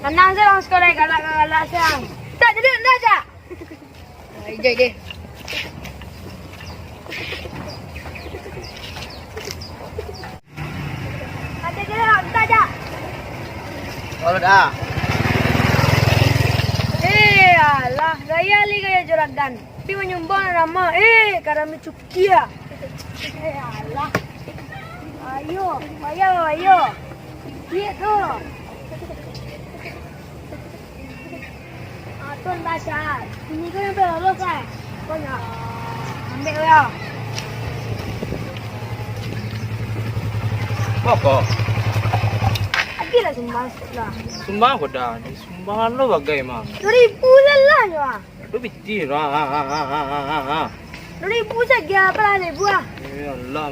Tenang je orang sekolah galak-galak siang. Tak jadi dah je. Ijai deh. Ada je lah, tak je. Kalau dah. Alah, gaya li gaya juragan. Tapi menyumbang nama. Karami cukia. Alah. Ayo. Lihat tu. Tuan Basar. Ini kan yang berlolos kan? Kau nak ambil ya. Apa? Agilah sumbang lah. Sumbang apa dah? Sumbangan lo bagai mah. 2,000 lah ya. Itu bitir. 2,000 saja apa lah 1,000 ah. Allah